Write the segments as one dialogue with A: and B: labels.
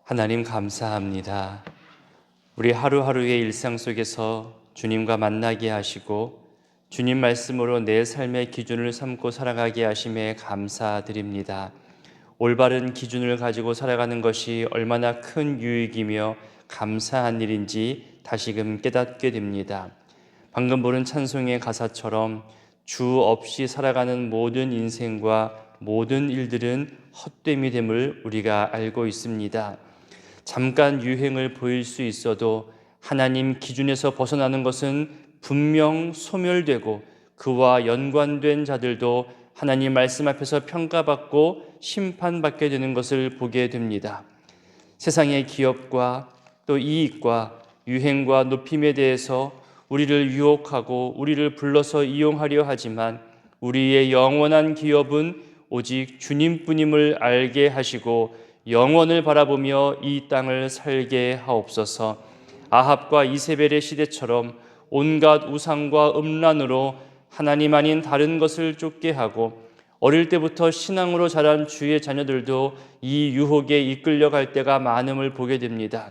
A: 하나님 감사합니다. 우리 하루하루의 일상 속에서 주님과 만나게 하시고 주님 말씀으로 내 삶의 기준을 삼고 살아가게 하심에 감사드립니다. 올바른 기준을 가지고 살아가는 것이 얼마나 큰 유익이며 감사한 일인지 다시금 깨닫게 됩니다. 방금 부른 찬송의 가사처럼 주 없이 살아가는 모든 인생과 모든 일들은 헛됨이 됨을 우리가 알고 있습니다. 잠깐 유행을 보일 수 있어도 하나님 기준에서 벗어나는 것은 분명 소멸되고 그와 연관된 자들도 하나님 말씀 앞에서 평가받고 심판받게 되는 것을 보게 됩니다. 세상의 기업과 또 이익과 유행과 높임에 대해서 우리를 유혹하고 우리를 불러서 이용하려 하지만 우리의 영원한 기업은 오직 주님뿐임을 알게 하시고 영원을 바라보며 이 땅을 살게 하옵소서. 아합과 이세벨의 시대처럼 온갖 우상과 음란으로 하나님 아닌 다른 것을 쫓게 하고 어릴 때부터 신앙으로 자란 주의 자녀들도 이 유혹에 이끌려갈 때가 많음을 보게 됩니다.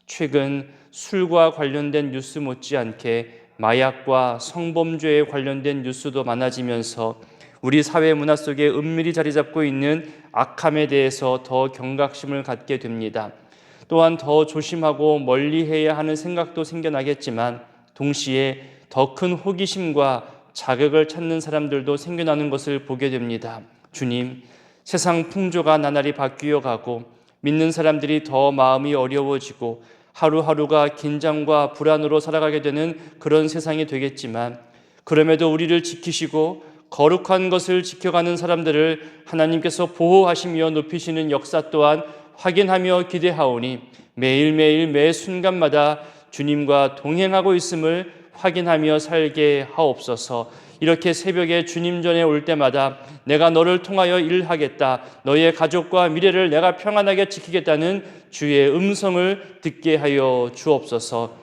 A: 최근 술과 관련된 뉴스 못지않게 마약과 성범죄에 관련된 뉴스도 많아지면서 우리 사회 문화 속에 은밀히 자리 잡고 있는 악함에 대해서 더 경각심을 갖게 됩니다. 또한 더 조심하고 멀리해야 하는 생각도 생겨나겠지만 동시에 더 큰 호기심과 자극을 찾는 사람들도 생겨나는 것을 보게 됩니다. 주님, 세상 풍조가 나날이 바뀌어 가고 믿는 사람들이 더 마음이 어려워지고 하루하루가 긴장과 불안으로 살아가게 되는 그런 세상이 되겠지만 그럼에도 우리를 지키시고 거룩한 것을 지켜가는 사람들을 하나님께서 보호하시며 높이시는 역사 또한 확인하며 기대하오니 매일매일 매 순간마다 주님과 동행하고 있음을 확인하며 살게 하옵소서. 이렇게 새벽에 주님 전에 올 때마다 내가 너를 통하여 일하겠다, 너의 가족과 미래를 내가 평안하게 지키겠다는 주의 음성을 듣게 하여 주옵소서.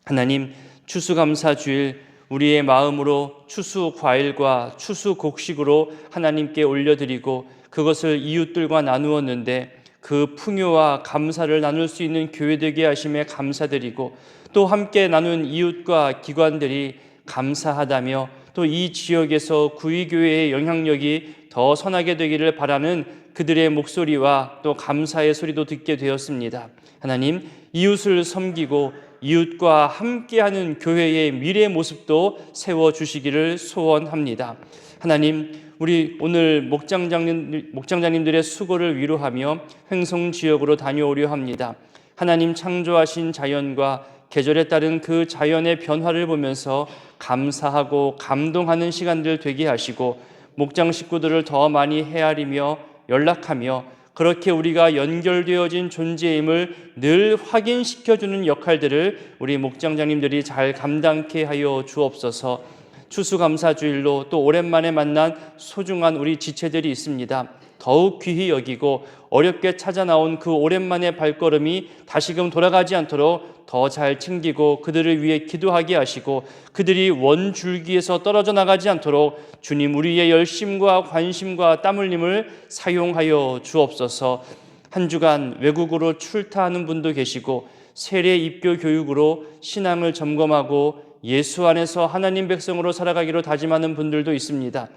A: 하나님, 추수감사주일 우리의 마음으로 추수 과일과 추수 곡식으로 하나님께 올려드리고 그것을 이웃들과 나누었는데 그 풍요와 감사를 나눌 수 있는 교회 되게 하심에 감사드리고 또 함께 나눈 이웃과 기관들이 감사하다며 또 이 지역에서 구의교회의 영향력이 더 선하게 되기를 바라는 그들의 목소리와 또 감사의 소리도 듣게 되었습니다. 하나님, 이웃을 섬기고 이웃과 함께하는 교회의 미래 모습도 세워주시기를 소원합니다. 하나님, 우리 오늘 목장장님들의 수고를 위로하며 횡성 지역으로 다녀오려 합니다. 하나님 창조하신 자연과 계절에 따른 그 자연의 변화를 보면서 감사하고 감동하는 시간들 되게 하시고 목장 식구들을 더 많이 헤아리며 연락하며 그렇게 우리가 연결되어진 존재임을 늘 확인시켜주는 역할들을 우리 목장장님들이 잘 감당케 하여 주옵소서. 추수감사주일로 또 오랜만에 만난 소중한 우리 지체들이 있습니다. 더욱 귀히 여기고 어렵게 찾아 나온 그 오랜만의 발걸음이 다시금 돌아가지 않도록 더 잘 챙기고 그들을 위해 기도하게 하시고 그들이 원줄기에서 떨어져 나가지 않도록 주님 우리의 열심과 관심과 땀 흘림을 사용하여 주옵소서. 한 주간 외국으로 출타하는 분도 계시고 세례 입교 교육으로 신앙을 점검하고 예수 안에서 하나님 백성으로 살아가기로 다짐하는 분들도 있습니다.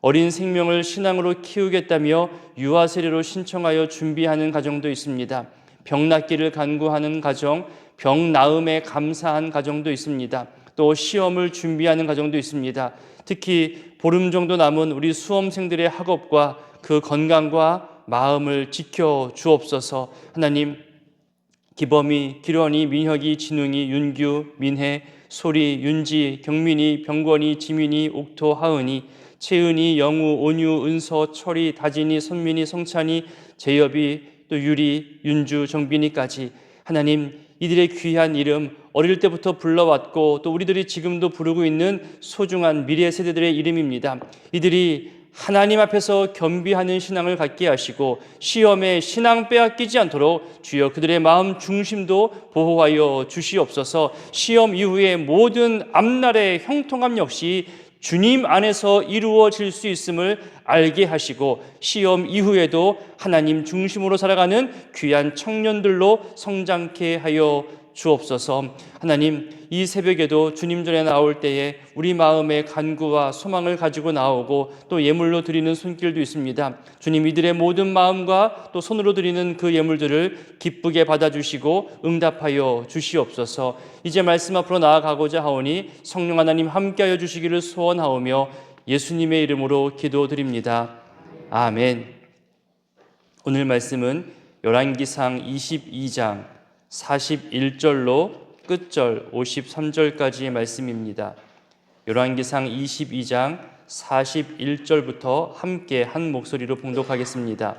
A: 어린 생명을 신앙으로 키우겠다며 유아 세례로 신청하여 준비하는 가정도 있습니다. 병 낫기를 간구하는 가정, 병 나음에 감사한 가정도 있습니다. 또 시험을 준비하는 가정도 있습니다. 특히 보름 정도 남은 우리 수험생들의 학업과 그 건강과 마음을 지켜 주옵소서. 하나님, 기범이, 기런이, 민혁이, 진웅이, 윤규, 민혜, 소리, 윤지, 경민이, 병권이, 지민이, 옥토, 하은이, 채은이, 영우, 온유, 은서, 철이, 다진이, 선민이, 성찬이, 재엽이, 또 유리, 윤주, 정빈이까지 하나님 이들의 귀한 이름 어릴 때부터 불러왔고 또 우리들이 지금도 부르고 있는 소중한 미래 세대들의 이름입니다. 이들이 하나님 앞에서 겸비하는 신앙을 갖게 하시고 시험에 신앙 빼앗기지 않도록 주여 그들의 마음 중심도 보호하여 주시옵소서. 시험 이후의 모든 앞날의 형통함 역시 주님 안에서 이루어질 수 있음을 알게 하시고 시험 이후에도 하나님 중심으로 살아가는 귀한 청년들로 성장케 하여 주옵소서. 하나님, 이 새벽에도 주님 전에 나올 때에 우리 마음의 간구와 소망을 가지고 나오고 또 예물로 드리는 손길도 있습니다. 주님, 이들의 모든 마음과 또 손으로 드리는 그 예물들을 기쁘게 받아주시고 응답하여 주시옵소서. 이제 말씀 앞으로 나아가고자 하오니 성령 하나님 함께하여 주시기를 소원하오며 예수님의 이름으로 기도드립니다. 아멘. 오늘 말씀은 열왕기상 22장 41절로 끝절 53절까지의 말씀입니다. 열왕기상 22장 41절부터 함께 한 목소리로 봉독하겠습니다.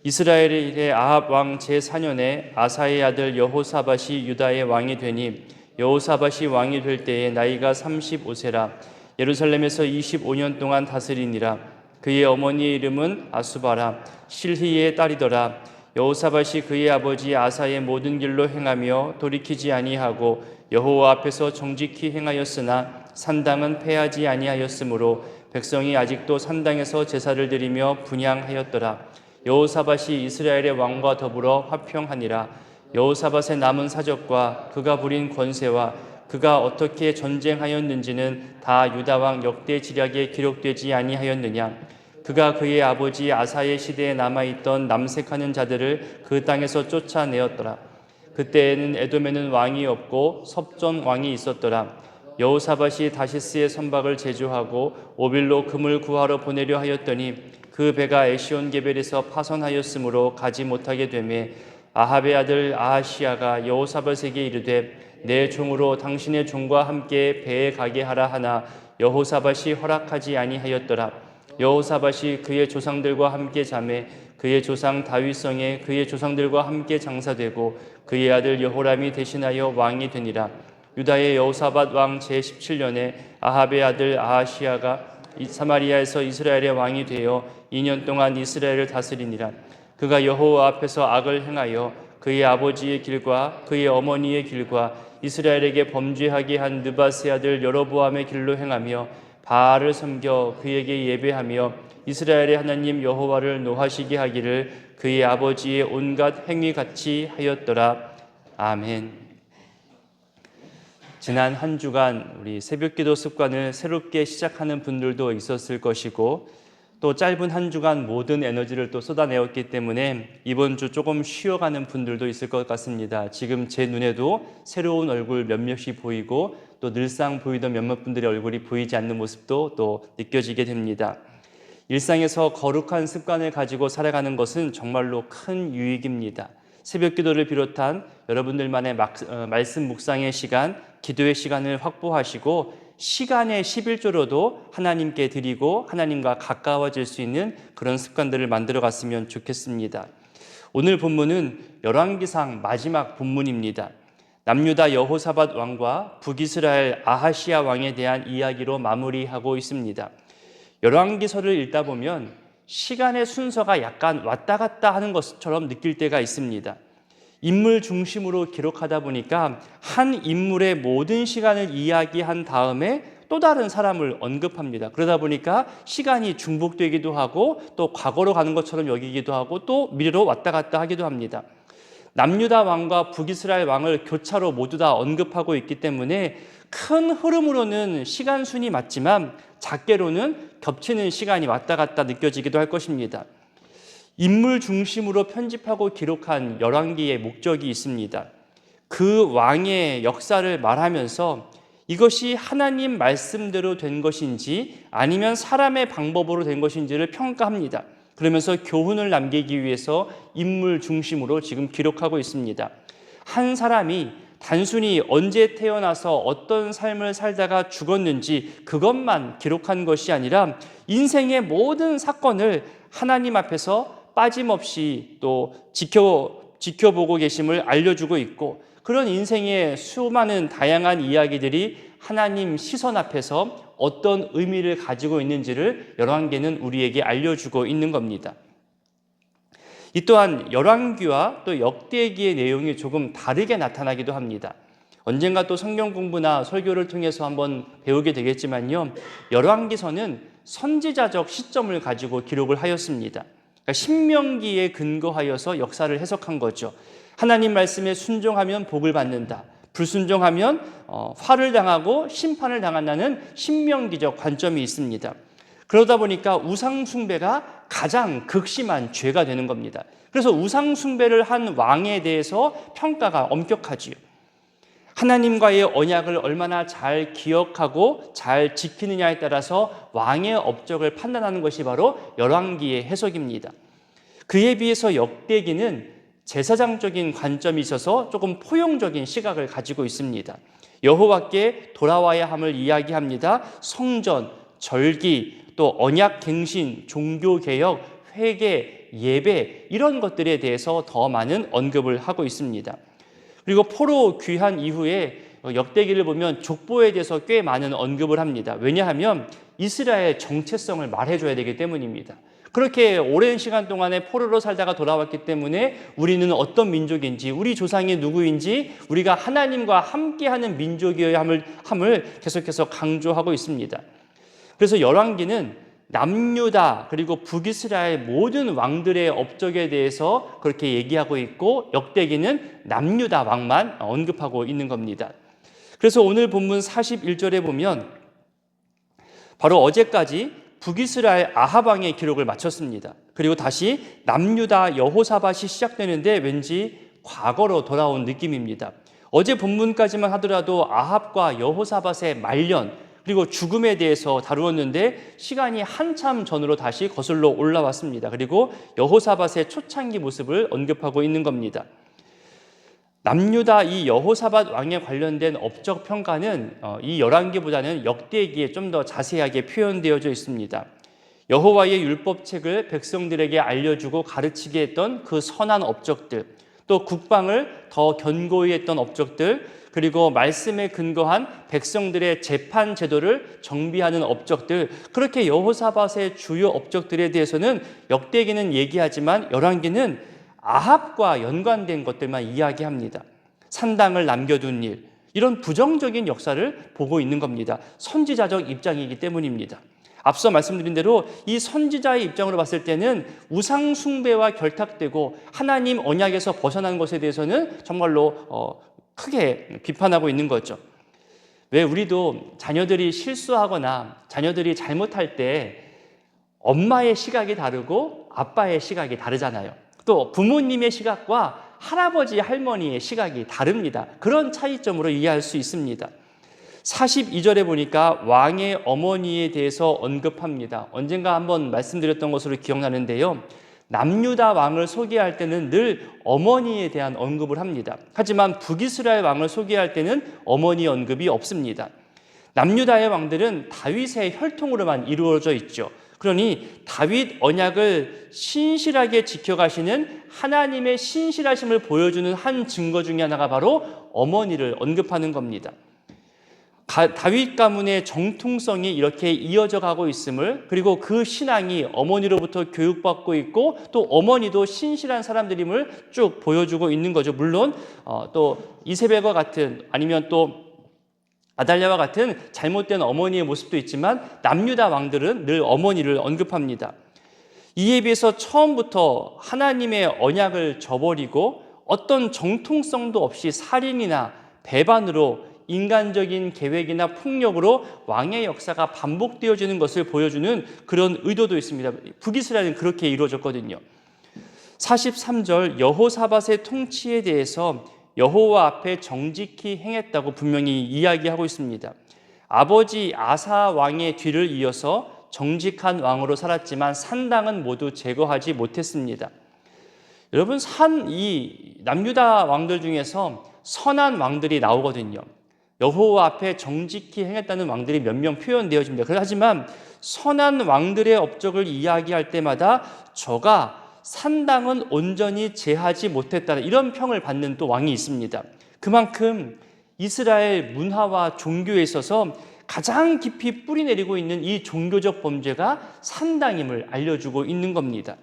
A: 이스라엘의 아합 왕 제4년에 아사의 아들 여호사밧이 유다의 왕이 되니 여호사밧이 왕이 될 때에 나이가 35세라 예루살렘에서 25년 동안 다스리니라. 그의 어머니의 이름은 아수바라 실히의 딸이더라. 여호사밧이 그의 아버지 아사의 모든 길로 행하며 돌이키지 아니하고 여호와 앞에서 정직히 행하였으나 산당은 패하지 아니하였으므로 백성이 아직도 산당에서 제사를 드리며 분향하였더라. 여호사밧이 이스라엘의 왕과 더불어 화평하니라. 여호사밧의 남은 사적과 그가 부린 권세와 그가 어떻게 전쟁하였는지는 다 유다 왕 역대 지략에 기록되지 아니하였느냐. 그가 그의 아버지 아사의 시대에 남아있던 남색하는 자들을 그 땅에서 쫓아내었더라. 그때에는 에돔에는 왕이 없고 섭전 왕이 있었더라. 여호사밧이 다시스의 선박을 제조하고 오빌로 금을 구하러 보내려 하였더니 그 배가 에시온 게벨에서 파손하였으므로 가지 못하게 되매 아합의 아들 아하시야가 여호사밧에게 이르되 내 종으로 당신의 종과 함께 배에 가게 하라 하나 여호사밧이 허락하지 아니하였더라. 여호사밧이 그의 조상들과 함께 자매 그의 조상 다윗성에 그의 조상들과 함께 장사되고 그의 아들 여호람이 대신하여 왕이 되니라. 유다의 여호사밧 왕 제17년에 아합의 아들 아하시야가 사마리아에서 이스라엘의 왕이 되어 2년 동안 이스라엘을 다스리니라. 그가 여호와 앞에서 악을 행하여 그의 아버지의 길과 그의 어머니의 길과 이스라엘에게 범죄하게 한 느밧의 아들 여로보암의 길로 행하며 바알을 섬겨 그에게 예배하며 이스라엘의 하나님 여호와를 노하시게 하기를 그의 아버지의 온갖 행위같이 하였더라. 아멘. 지난 한 주간 우리 새벽기도 습관을 새롭게 시작하는 분들도 있었을 것이고 또 짧은 한 주간 모든 에너지를 또 쏟아내었기 때문에 이번 주 조금 쉬어가는 분들도 있을 것 같습니다. 지금 제 눈에도 새로운 얼굴 몇몇이 보이고 또 늘상 보이던 몇몇 분들의 얼굴이 보이지 않는 모습도 또 느껴지게 됩니다. 일상에서 거룩한 습관을 가지고 살아가는 것은 정말로 큰 유익입니다. 새벽 기도를 비롯한 여러분들만의 말씀 묵상의 시간, 기도의 시간을 확보하시고 시간의 11조로도 하나님께 드리고 하나님과 가까워질 수 있는 그런 습관들을 만들어 갔으면 좋겠습니다. 오늘 본문은 열왕기상 마지막 본문입니다. 남유다 여호사밧 왕과 북이스라엘 아하시야 왕에 대한 이야기로 마무리하고 있습니다. 열왕기서를 읽다 보면 시간의 순서가 약간 왔다 갔다 하는 것처럼 느낄 때가 있습니다. 인물 중심으로 기록하다 보니까 한 인물의 모든 시간을 이야기한 다음에 또 다른 사람을 언급합니다. 그러다 보니까 시간이 중복되기도 하고 또 과거로 가는 것처럼 여기기도 하고 또 미래로 왔다 갔다 하기도 합니다. 남유다 왕과 북이스라엘 왕을 교차로 모두 다 언급하고 있기 때문에 큰 흐름으로는 시간 순이 맞지만 작게로는 겹치는 시간이 왔다 갔다 느껴지기도 할 것입니다. 인물 중심으로 편집하고 기록한 열왕기의 목적이 있습니다. 그 왕의 역사를 말하면서 이것이 하나님 말씀대로 된 것인지 아니면 사람의 방법으로 된 것인지를 평가합니다. 그러면서 교훈을 남기기 위해서 인물 중심으로 지금 기록하고 있습니다. 한 사람이 단순히 언제 태어나서 어떤 삶을 살다가 죽었는지 그것만 기록한 것이 아니라 인생의 모든 사건을 하나님 앞에서 빠짐없이 또 지켜보고 계심을 알려주고 있고 그런 인생의 수많은 다양한 이야기들이 하나님 시선 앞에서 어떤 의미를 가지고 있는지를 열왕기는 우리에게 알려주고 있는 겁니다. 이 또한 열왕기와 또 역대기의 내용이 조금 다르게 나타나기도 합니다. 언젠가 또 성경 공부나 설교를 통해서 한번 배우게 되겠지만요. 열왕기서는 선지자적 시점을 가지고 기록을 하였습니다. 그러니까 신명기에 근거하여서 역사를 해석한 거죠. 하나님 말씀에 순종하면 복을 받는다. 불순종하면 화를 당하고 심판을 당한다는 신명기적 관점이 있습니다. 그러다 보니까 우상 숭배가 가장 극심한 죄가 되는 겁니다. 그래서 우상 숭배를 한 왕에 대해서 평가가 엄격하지요. 하나님과의 언약을 얼마나 잘 기억하고 잘 지키느냐에 따라서 왕의 업적을 판단하는 것이 바로 열왕기의 해석입니다. 그에 비해서 역대기는 제사장적인 관점이 있어서 조금 포용적인 시각을 가지고 있습니다. 여호와께 돌아와야 함을 이야기합니다. 성전, 절기, 또 언약 갱신, 종교개혁, 회개, 예배 이런 것들에 대해서 더 많은 언급을 하고 있습니다. 그리고 포로 귀환 이후에 역대기를 보면 족보에 대해서 꽤 많은 언급을 합니다. 왜냐하면 이스라엘 정체성을 말해줘야 되기 때문입니다. 그렇게 오랜 시간 동안에 포로로 살다가 돌아왔기 때문에 우리는 어떤 민족인지, 우리 조상이 누구인지, 우리가 하나님과 함께하는 민족이어야 함을 계속해서 강조하고 있습니다. 그래서 열왕기는 남유다 그리고 북이스라엘 모든 왕들의 업적에 대해서 그렇게 얘기하고 있고, 역대기는 남유다 왕만 언급하고 있는 겁니다. 그래서 오늘 본문 41절에 보면 바로 어제까지 북이스라엘 아합 왕의 기록을 마쳤습니다. 그리고 다시 남유다 여호사밧이 시작되는데 왠지 과거로 돌아온 느낌입니다. 어제 본문까지만 하더라도 아합과 여호사밧의 말년 그리고 죽음에 대해서 다루었는데 시간이 한참 전으로 다시 거슬러 올라왔습니다. 그리고 여호사밧의 초창기 모습을 언급하고 있는 겁니다. 남유다 이 여호사밧 왕에 관련된 업적 평가는 이 열왕기보다는 역대기에 좀 더 자세하게 표현되어져 있습니다. 여호와의 율법책을 백성들에게 알려주고 가르치게 했던 그 선한 업적들, 또 국방을 더 견고히 했던 업적들, 그리고 말씀에 근거한 백성들의 재판 제도를 정비하는 업적들, 그렇게 여호사밧의 주요 업적들에 대해서는 역대기는 얘기하지만 열왕기는 아합과 연관된 것들만 이야기합니다. 산당을 남겨둔 일, 이런 부정적인 역사를 보고 있는 겁니다. 선지자적 입장이기 때문입니다. 앞서 말씀드린 대로 이 선지자의 입장으로 봤을 때는 우상 숭배와 결탁되고 하나님 언약에서 벗어난 것에 대해서는 정말로 크게 비판하고 있는 거죠. 왜 우리도 자녀들이 실수하거나 자녀들이 잘못할 때 엄마의 시각이 다르고 아빠의 시각이 다르잖아요. 또 부모님의 시각과 할아버지, 할머니의 시각이 다릅니다. 그런 차이점으로 이해할 수 있습니다. 42절에 보니까 왕의 어머니에 대해서 언급합니다. 언젠가 한번 말씀드렸던 것으로 기억나는데요. 남유다 왕을 소개할 때는 늘 어머니에 대한 언급을 합니다. 하지만 북이스라엘 왕을 소개할 때는 어머니 언급이 없습니다. 남유다의 왕들은 다윗의 혈통으로만 이루어져 있죠. 그러니 다윗 언약을 신실하게 지켜가시는 하나님의 신실하심을 보여주는 한 증거 중에 하나가 바로 어머니를 언급하는 겁니다. 다윗 가문의 정통성이 이렇게 이어져 가고 있음을, 그리고 그 신앙이 어머니로부터 교육받고 있고 또 어머니도 신실한 사람들임을 쭉 보여주고 있는 거죠. 물론 또 이세벨과 같은, 아니면 또 아달랴와 같은 잘못된 어머니의 모습도 있지만 남유다 왕들은 늘 어머니를 언급합니다. 이에 비해서 처음부터 하나님의 언약을 저버리고 어떤 정통성도 없이 살인이나 배반으로 인간적인 계획이나 폭력으로 왕의 역사가 반복되어지는 것을 보여주는 그런 의도도 있습니다. 북이스라엘은 그렇게 이루어졌거든요. 43절 여호사밧의 통치에 대해서 여호와 앞에 정직히 행했다고 분명히 이야기하고 있습니다. 아버지 아사 왕의 뒤를 이어서 정직한 왕으로 살았지만 산당은 모두 제거하지 못했습니다. 여러분, 이 남유다 왕들 중에서 선한 왕들이 나오거든요. 여호와 앞에 정직히 행했다는 왕들이 몇 명 표현되어집니다. 하지만 선한 왕들의 업적을 이야기할 때마다 저가 산당은 온전히 제하지 못했다는 이런 평을 받는 또 왕이 있습니다. 그만큼 이스라엘 문화와 종교에 있어서 가장 깊이 뿌리내리고 있는 이 종교적 범죄가 산당임을 알려주고 있는 겁니다.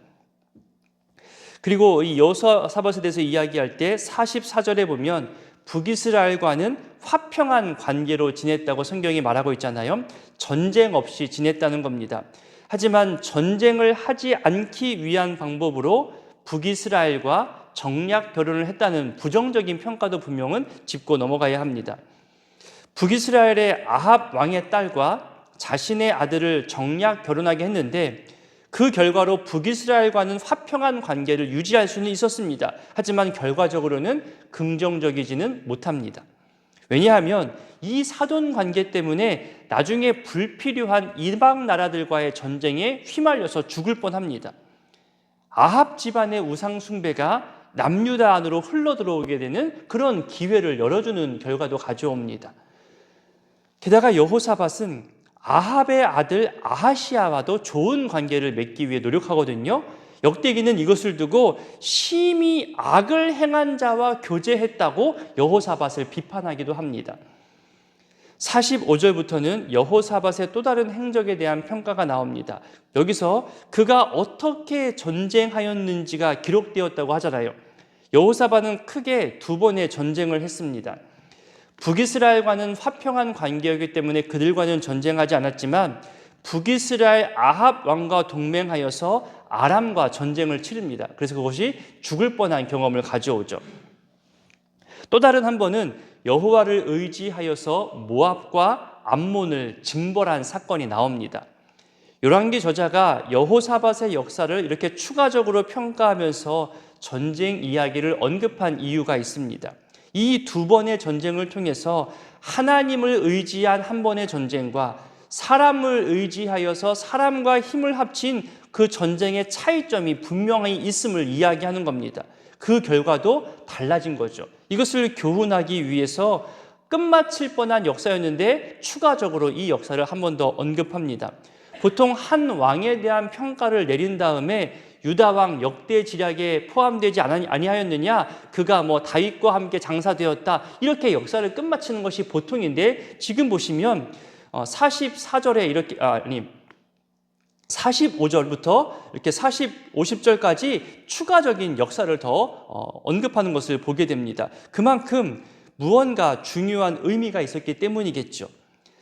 A: 그리고 이 여호사밧에 대해서 이야기할 때 44절에 보면 북이스라엘과는 화평한 관계로 지냈다고 성경이 말하고 있잖아요. 전쟁 없이 지냈다는 겁니다. 하지만 전쟁을 하지 않기 위한 방법으로 북이스라엘과 정략 결혼을 했다는 부정적인 평가도 분명은 짚고 넘어가야 합니다. 북이스라엘의 아합 왕의 딸과 자신의 아들을 정략 결혼하게 했는데 그 결과로 북이스라엘과는 화평한 관계를 유지할 수는 있었습니다. 하지만 결과적으로는 긍정적이지는 못합니다. 왜냐하면 이 사돈 관계 때문에 나중에 불필요한 이방 나라들과의 전쟁에 휘말려서 죽을 뻔합니다. 아합 집안의 우상 숭배가 남유다 안으로 흘러들어오게 되는 그런 기회를 열어주는 결과도 가져옵니다. 게다가 여호사밧은 아합의 아들 아하시야와도 좋은 관계를 맺기 위해 노력하거든요. 역대기는 이것을 두고 심히 악을 행한 자와 교제했다고 여호사밧을 비판하기도 합니다. 45절부터는 여호사밧의 또 다른 행적에 대한 평가가 나옵니다. 여기서 그가 어떻게 전쟁하였는지가 기록되었다고 하잖아요. 여호사밧은 크게 2번의 전쟁을 했습니다. 북이스라엘과는 화평한 관계이기 때문에 그들과는 전쟁하지 않았지만 북이스라엘 아합 왕과 동맹하여서 아람과 전쟁을 치릅니다. 그래서 그것이 죽을 뻔한 경험을 가져오죠. 또 다른 한 번은 여호와를 의지하여서 모압과 암몬을 징벌한 사건이 나옵니다. 열왕기 저자가 여호사밧의 역사를 이렇게 추가적으로 평가하면서 전쟁 이야기를 언급한 이유가 있습니다. 이 2번의 전쟁을 통해서 하나님을 의지한 한 번의 전쟁과 사람을 의지하여서 사람과 힘을 합친 그 전쟁의 차이점이 분명히 있음을 이야기하는 겁니다. 그 결과도 달라진 거죠. 이것을 교훈하기 위해서 끝마칠 뻔한 역사였는데 추가적으로 이 역사를 한 번 더 언급합니다. 보통 한 왕에 대한 평가를 내린 다음에 유다 왕 역대 지략에 포함되지 아니하였느냐, 그가 다윗과 함께 장사되었다, 이렇게 역사를 끝마치는 것이 보통인데 지금 보시면 44절에 이렇게 45절부터 이렇게 50절까지 추가적인 역사를 더 언급하는 것을 보게 됩니다. 그만큼 무언가 중요한 의미가 있었기 때문이겠죠.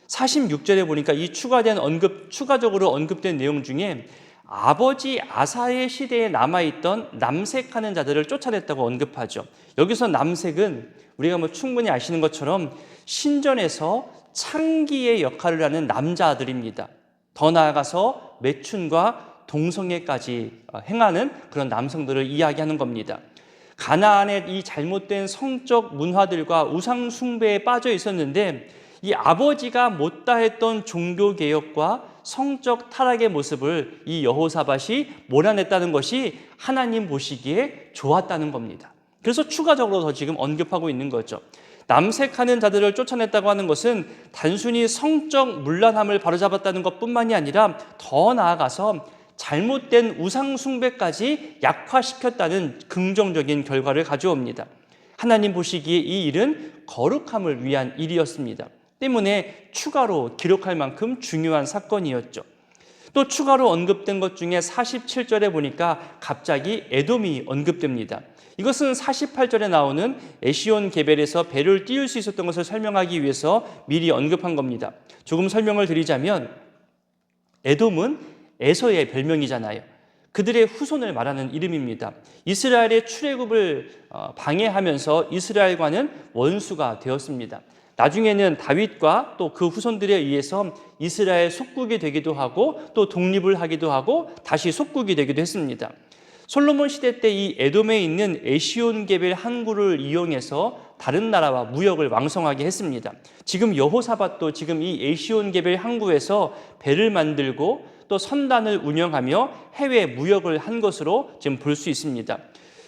A: 46절에 보니까 이 추가적으로 언급된 내용 중에 아버지 아사의 시대에 남아있던 남색하는 자들을 쫓아냈다고 언급하죠. 여기서 남색은 우리가 충분히 아시는 것처럼 신전에서 창기의 역할을 하는 남자들입니다. 더 나아가서 매춘과 동성애까지 행하는 그런 남성들을 이야기하는 겁니다. 가나안의 이 잘못된 성적 문화들과 우상 숭배에 빠져 있었는데 이 아버지가 못다했던 종교개혁과 성적 타락의 모습을 이 여호사밧이 몰아냈다는 것이 하나님 보시기에 좋았다는 겁니다. 그래서 추가적으로 더 지금 언급하고 있는 거죠. 남색하는 자들을 쫓아냈다고 하는 것은 단순히 성적 문란함을 바로잡았다는 것뿐만이 아니라 더 나아가서 잘못된 우상 숭배까지 약화시켰다는 긍정적인 결과를 가져옵니다. 하나님 보시기에 이 일은 거룩함을 위한 일이었습니다. 때문에 추가로 기록할 만큼 중요한 사건이었죠. 또 추가로 언급된 것 중에 47절에 보니까 갑자기 에돔이 언급됩니다. 이것은 48절에 나오는 에시온 게벨에서 배를 띄울 수 있었던 것을 설명하기 위해서 미리 언급한 겁니다. 조금 설명을 드리자면 에돔은 에서의 별명이잖아요. 그들의 후손을 말하는 이름입니다. 이스라엘의 출애굽을 방해하면서 이스라엘과는 원수가 되었습니다. 나중에는 다윗과 또 그 후손들에 의해서 이스라엘 속국이 되기도 하고 또 독립을 하기도 하고 다시 속국이 되기도 했습니다. 솔로몬 시대 때 이 에돔에 있는 에시온게벨 항구를 이용해서 다른 나라와 무역을 왕성하게 했습니다. 지금 여호사밧도 지금 이 에시온게벨 항구에서 배를 만들고 또 선단을 운영하며 해외 무역을 한 것으로 지금 볼 수 있습니다.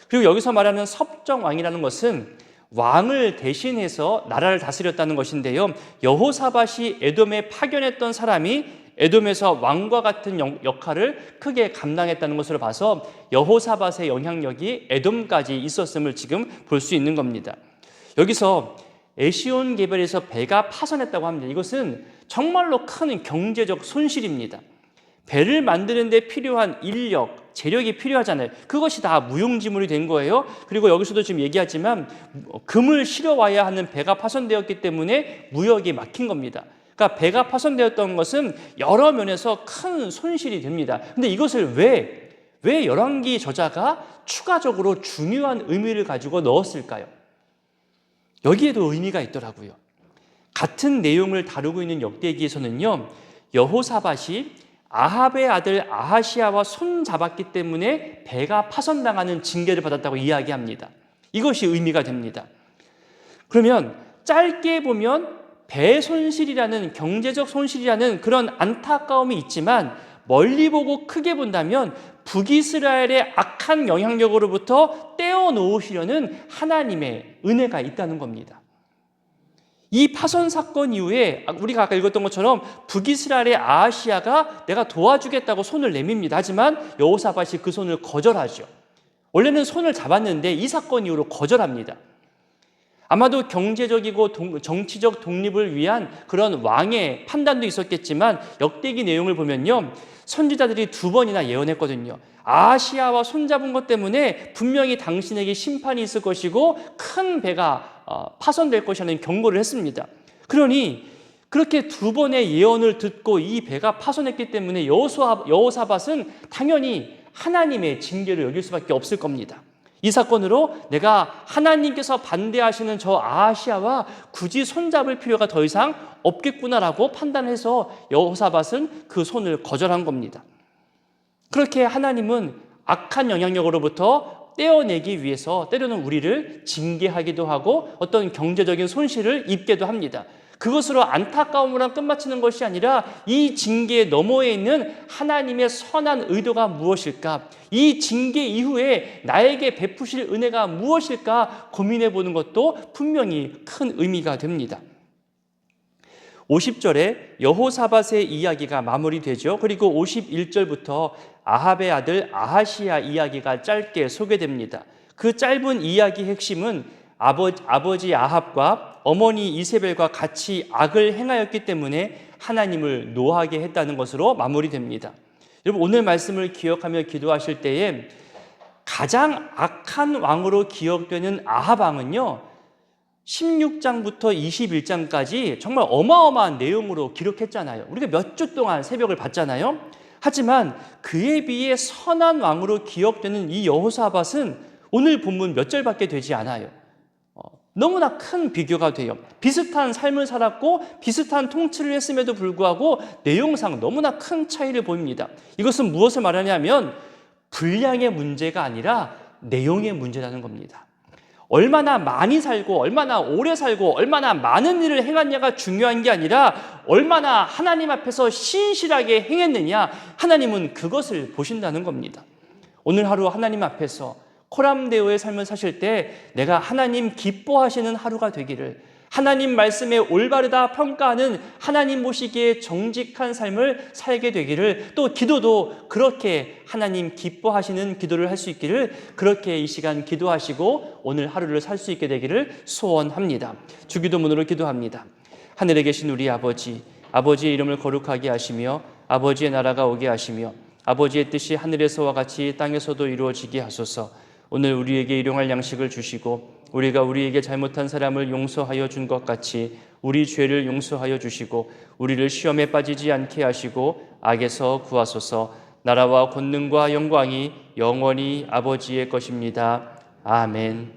A: 그리고 여기서 말하는 섭정왕이라는 것은 왕을 대신해서 나라를 다스렸다는 것인데요. 여호사밧이 에돔에 파견했던 사람이 에돔에서 왕과 같은 역할을 크게 감당했다는 것으로 봐서 여호사밧의 영향력이 에돔까지 있었음을 지금 볼 수 있는 겁니다. 여기서 에시온게벨에서 배가 파손했다고 합니다. 이것은 정말로 큰 경제적 손실입니다. 배를 만드는 데 필요한 인력, 재력이 필요하잖아요. 그것이 다 무용지물이 된 거예요. 그리고 여기서도 지금 얘기하지만 금을 실어와야 하는 배가 파손되었기 때문에 무역이 막힌 겁니다. 그러니까 배가 파손되었던 것은 여러 면에서 큰 손실이 됩니다. 근데 이것을 왜 열왕기 저자가 추가적으로 중요한 의미를 가지고 넣었을까요? 여기에도 의미가 있더라고요. 같은 내용을 다루고 있는 역대기에서는요, 여호사밧이 아합의 아들 아하시야와 손잡았기 때문에 배가 파손당하는 징계를 받았다고 이야기합니다. 이것이 의미가 됩니다. 그러면 짧게 보면 배 손실이라는, 경제적 손실이라는 그런 안타까움이 있지만 멀리 보고 크게 본다면 북이스라엘의 악한 영향력으로부터 떼어놓으시려는 하나님의 은혜가 있다는 겁니다. 이 파손 사건 이후에 우리가 아까 읽었던 것처럼 북이스라엘의 아하시야가 내가 도와주겠다고 손을 내밉니다. 하지만 여호사밧이 그 손을 거절하죠. 원래는 손을 잡았는데 이 사건 이후로 거절합니다. 아마도 경제적이고 정치적 독립을 위한 그런 왕의 판단도 있었겠지만 역대기 내용을 보면요, 선지자들이 2번이나 예언했거든요. 아하시야와 손잡은 것 때문에 분명히 당신에게 심판이 있을 것이고 큰 배가 파손될 것이라는 경고를 했습니다. 그러니 그렇게 2번의 예언을 듣고 이 배가 파손했기 때문에 여호사밧은 당연히 하나님의 징계를 여길 수밖에 없을 겁니다. 이 사건으로 내가 하나님께서 반대하시는 저 아하시야와 굳이 손잡을 필요가 더 이상 없겠구나라고 판단해서 여호사밧은 그 손을 거절한 겁니다. 그렇게 하나님은 악한 영향력으로부터 떼어내기 위해서 때로는 우리를 징계하기도 하고 어떤 경제적인 손실을 입게도 합니다. 그것으로 안타까움으로 끝마치는 것이 아니라 이 징계 너머에 있는 하나님의 선한 의도가 무엇일까? 이 징계 이후에 나에게 베푸실 은혜가 무엇일까 고민해 보는 것도 분명히 큰 의미가 됩니다. 50절에 여호사밧의 이야기가 마무리되죠. 그리고 51절부터 아합의 아들 아하시야 이야기가 짧게 소개됩니다. 그 짧은 이야기 핵심은 아버지 아합과 어머니 이세벨과 같이 악을 행하였기 때문에 하나님을 노하게 했다는 것으로 마무리됩니다. 여러분, 오늘 말씀을 기억하며 기도하실 때에 가장 악한 왕으로 기억되는 아합 왕은요, 16장부터 21장까지 정말 어마어마한 내용으로 기록했잖아요. 우리가 몇 주 동안 새벽을 봤잖아요. 하지만 그에 비해 선한 왕으로 기억되는 이 여호사밧은 오늘 본문 몇 절밖에 되지 않아요. 너무나 큰 비교가 돼요. 비슷한 삶을 살았고 비슷한 통치를 했음에도 불구하고 내용상 너무나 큰 차이를 보입니다. 이것은 무엇을 말하냐면 분량의 문제가 아니라 내용의 문제라는 겁니다. 얼마나 많이 살고 얼마나 오래 살고 얼마나 많은 일을 행했냐가 중요한 게 아니라 얼마나 하나님 앞에서 신실하게 행했느냐, 하나님은 그것을 보신다는 겁니다. 오늘 하루 하나님 앞에서 코람데오의 삶을 사실 때 내가 하나님 기뻐하시는 하루가 되기를, 하나님 말씀에 올바르다 평가하는 하나님 보시기에 정직한 삶을 살게 되기를, 또 기도도 그렇게 하나님 기뻐하시는 기도를 할 수 있기를, 그렇게 이 시간 기도하시고 오늘 하루를 살 수 있게 되기를 소원합니다. 주기도문으로 기도합니다. 하늘에 계신 우리 아버지, 아버지의 이름을 거룩하게 하시며 아버지의 나라가 오게 하시며 아버지의 뜻이 하늘에서와 같이 땅에서도 이루어지게 하소서. 오늘 우리에게 일용할 양식을 주시고 우리가 우리에게 잘못한 사람을 용서하여 준 것 같이 우리 죄를 용서하여 주시고 우리를 시험에 빠지지 않게 하시고 악에서 구하소서. 나라와 권능과 영광이 영원히 아버지의 것입니다. 아멘.